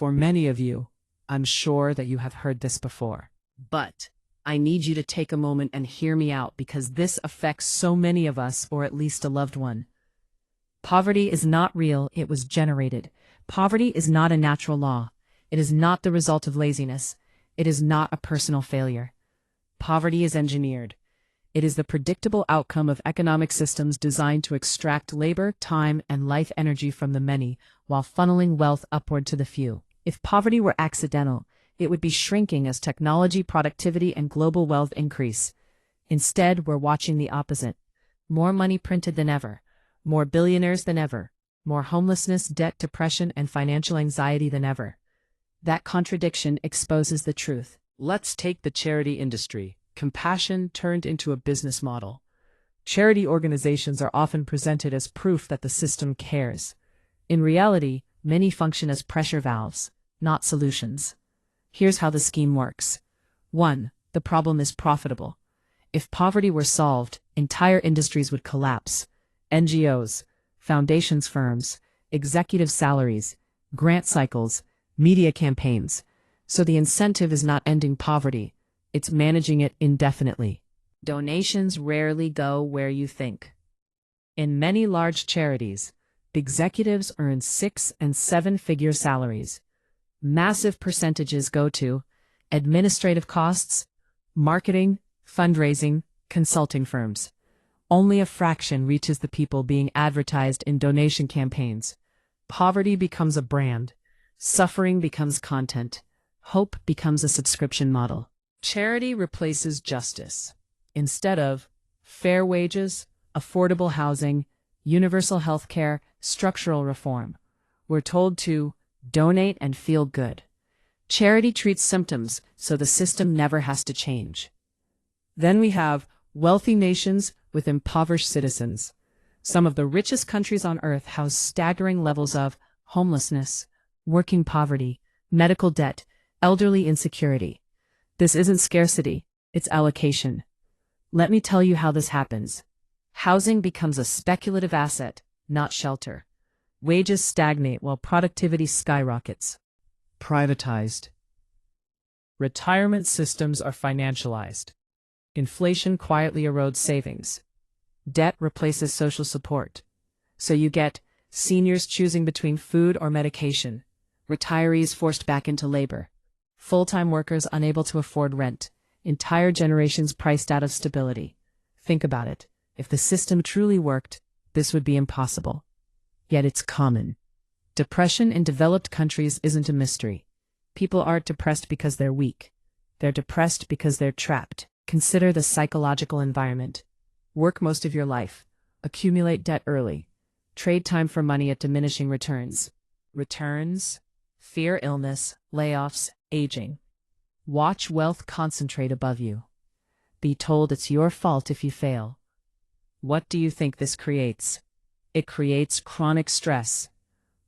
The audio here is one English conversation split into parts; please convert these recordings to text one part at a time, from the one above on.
For many of you, I'm sure that you have heard this before. But I need you to take a moment and hear me out because this affects so many of us, or at least a loved one. Poverty is not real, it was generated. Poverty is not a natural law. It is not the result of laziness. It is not a personal failure. Poverty is engineered. It is the predictable outcome of economic systems designed to extract labor, time, and life energy from the many, while funneling wealth upward to the few. If poverty were accidental, it would be shrinking as technology, productivity, and global wealth increase. Instead, we're watching the opposite. More money printed than ever. More billionaires than ever. More homelessness, debt, depression, and financial anxiety than ever. That contradiction exposes the truth. Let's take the charity industry. Compassion turned into a business model. Charity organizations are often presented as proof that the system cares. In reality, many function as pressure valves, not solutions. Here's how the scheme works. 1. The problem is profitable. If poverty were solved, entire industries would collapse. NGOs, foundations firms, executive salaries, grant cycles, media campaigns. So the incentive is not ending poverty, it's managing it indefinitely. Donations rarely go where you think. In many large charities, executives earn 6- and 7-figure salaries. Massive percentages go to administrative costs, marketing, fundraising, consulting firms. Only a fraction reaches the people being advertised in donation campaigns. Poverty becomes a brand. Suffering becomes content. Hope becomes a subscription model. Charity replaces justice. Instead of fair wages, affordable housing, universal health care, structural reform, we're told to donate and feel good. Charity treats symptoms, so the system never has to change. Then we have wealthy nations with impoverished citizens. Some of the richest countries on earth house staggering levels of homelessness, working poverty, medical debt, elderly insecurity. This isn't scarcity, it's allocation. Let me tell you how this happens. Housing becomes a speculative asset, not shelter. Wages stagnate while productivity skyrockets. Privatized. Retirement systems are financialized. Inflation quietly erodes savings. Debt replaces social support. So you get seniors choosing between food or medication, retirees forced back into labor, full-time workers unable to afford rent, entire generations priced out of stability. Think about it. If the system truly worked, this would be impossible. Yet it's common. Depression in developed countries isn't a mystery. People aren't depressed because they're weak. They're depressed because they're trapped. Consider the psychological environment. Work most of your life. Accumulate debt early. Trade time for money at diminishing returns. Returns? Fear illness, layoffs, aging. Watch wealth concentrate above you. Be told it's your fault if you fail. What do you think this creates? It creates chronic stress,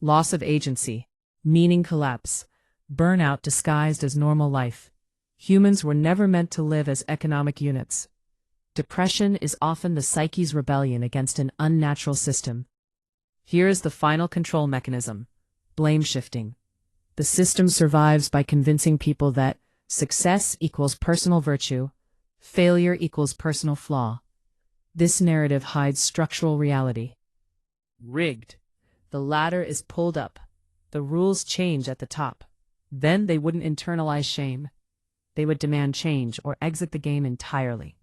loss of agency, meaning collapse, burnout disguised as normal life. Humans were never meant to live as economic units. Depression is often the psyche's rebellion against an unnatural system. Here is the final control mechanism: blame shifting. The system survives by convincing people that success equals personal virtue, failure equals personal flaw. This narrative hides structural reality. Rigged. The ladder is pulled up. The rules change at the top. Then they wouldn't internalize shame. They would demand change or exit the game entirely.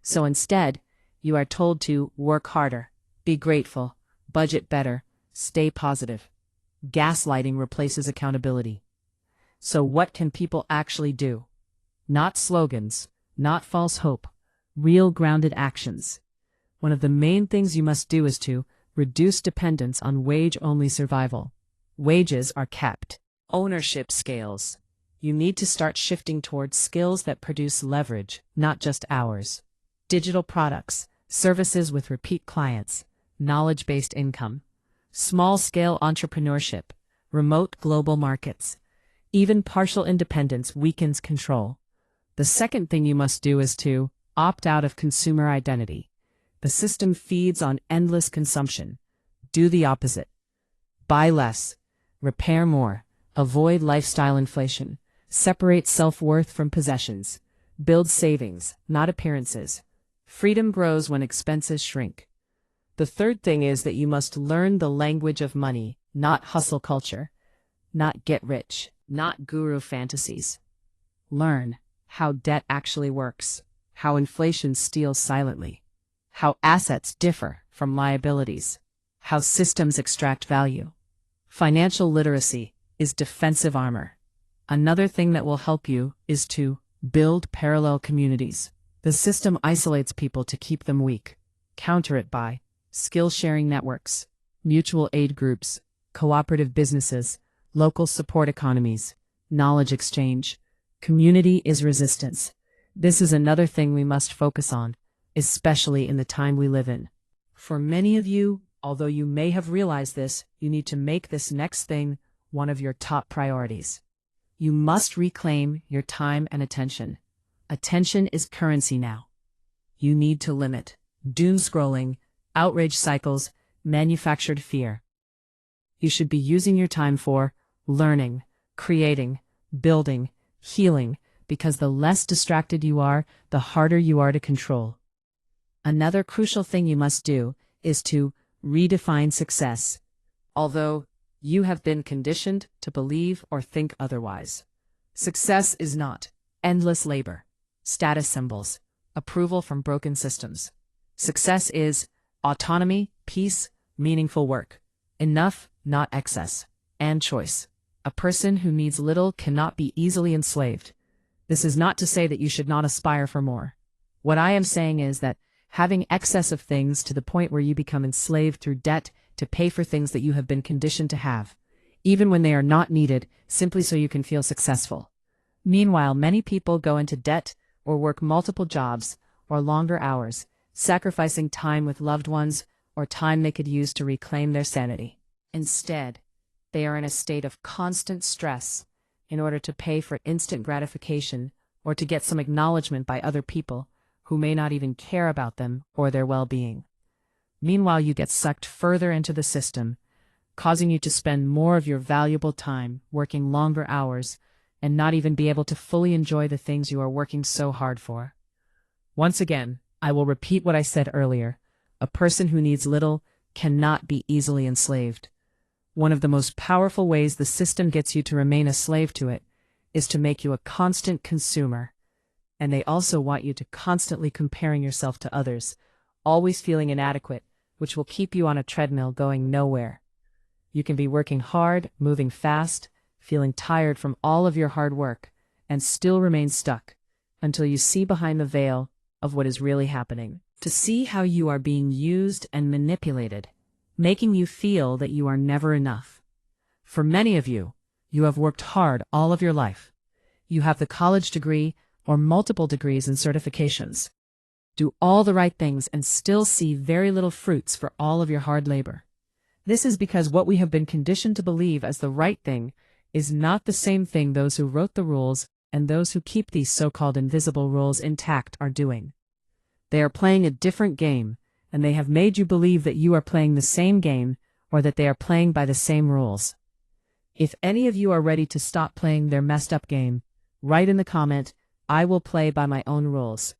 So instead, you are told to work harder, be grateful, budget better, stay positive. Gaslighting replaces accountability. So what can people actually do? Not slogans, not false hope, real grounded actions. One of the main things you must do is to reduce dependence on wage-only survival. Wages are kept. Ownership scales. You need to start shifting towards skills that produce leverage, not just hours. Digital products, services with repeat clients, knowledge-based income, small-scale entrepreneurship, remote global markets. Even partial independence weakens control. The second thing you must do is to opt out of consumer identity. The system feeds on endless consumption. Do the opposite. Buy less. Repair more. Avoid lifestyle inflation. Separate self-worth from possessions. Build savings, not appearances. Freedom grows when expenses shrink. The third thing is that you must learn the language of money, not hustle culture, not get rich, not guru fantasies. Learn how debt actually works, how inflation steals silently, how assets differ from liabilities, how systems extract value. Financial literacy is defensive armor. Another thing that will help you is to build parallel communities. The system isolates people to keep them weak. Counter it by skill-sharing networks, mutual aid groups, cooperative businesses, local support economies, knowledge exchange. Community is resistance. This is another thing we must focus on, especially in the time we live in. For many of you, although you may have realized this, you need to make this next thing one of your top priorities. You must reclaim your time and attention. Attention is currency now. You need to limit doom scrolling, outrage cycles, manufactured fear. You should be using your time for learning, creating, building, healing, because the less distracted you are, the harder you are to control. Another crucial thing you must do is to redefine success. Although you have been conditioned to believe or think otherwise, success is not endless labor, status symbols, approval from broken systems. Success is autonomy, peace, meaningful work, enough, not excess, and choice. A person who needs little cannot be easily enslaved. This is not to say that you should not aspire for more. What I am saying is that having excess of things to the point where you become enslaved through debt to pay for things that you have been conditioned to have, even when they are not needed, simply so you can feel successful. Meanwhile, many people go into debt or work multiple jobs or longer hours, sacrificing time with loved ones or time they could use to reclaim their sanity. Instead, they are in a state of constant stress in order to pay for instant gratification or to get some acknowledgement by other people who may not even care about them or their well-being. Meanwhile, you get sucked further into the system, causing you to spend more of your valuable time working longer hours and not even be able to fully enjoy the things you are working so hard for. Once again, I will repeat what I said earlier. A person who needs little cannot be easily enslaved. One of the most powerful ways the system gets you to remain a slave to it is to make you a constant consumer. And they also want you to constantly comparing yourself to others, always feeling inadequate, which will keep you on a treadmill going nowhere. You can be working hard, moving fast, feeling tired from all of your hard work, and still remain stuck until you see behind the veil of what is really happening, to see how you are being used and manipulated, making you feel that you are never enough. For many of you, you have worked hard all of your life. You have the college degree or multiple degrees and certifications. Do all the right things and still see very little fruits for all of your hard labor. This is because what we have been conditioned to believe as the right thing is not the same thing those who wrote the rules and those who keep these so-called invisible rules intact are doing. They are playing a different game, and they have made you believe that you are playing the same game or that they are playing by the same rules. If any of you are ready to stop playing their messed up game, write in the comment, "I will play by my own rules."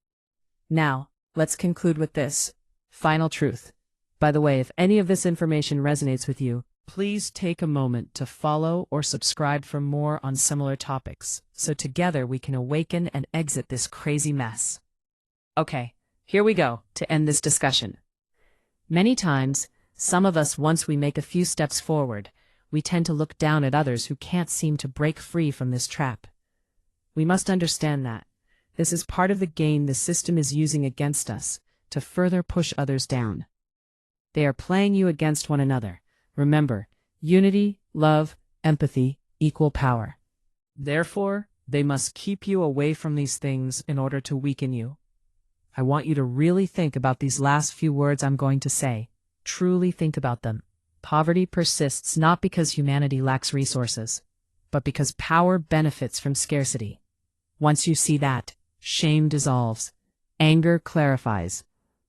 Now, let's conclude with this final truth. By the way, if any of this information resonates with you, please take a moment to follow or subscribe for more on similar topics, so together we can awaken and exit this crazy mess. Okay, here we go to end this discussion. Many times, some of us, once we make a few steps forward, we tend to look down at others who can't seem to break free from this trap. We must understand that this is part of the game the system is using against us to further push others down. They are playing you against one another. Remember, unity, love, empathy, equal power. Therefore, they must keep you away from these things in order to weaken you. I want you to really think about these last few words I'm going to say. Truly think about them. Poverty persists not because humanity lacks resources, but because power benefits from scarcity. Once you see that, shame dissolves, anger clarifies,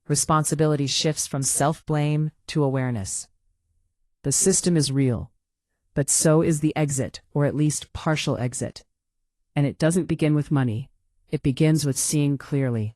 responsibility shifts from self-blame to awareness. The system is real, But so is the exit, or at least partial exit. And it doesn't begin with money. It begins with seeing clearly.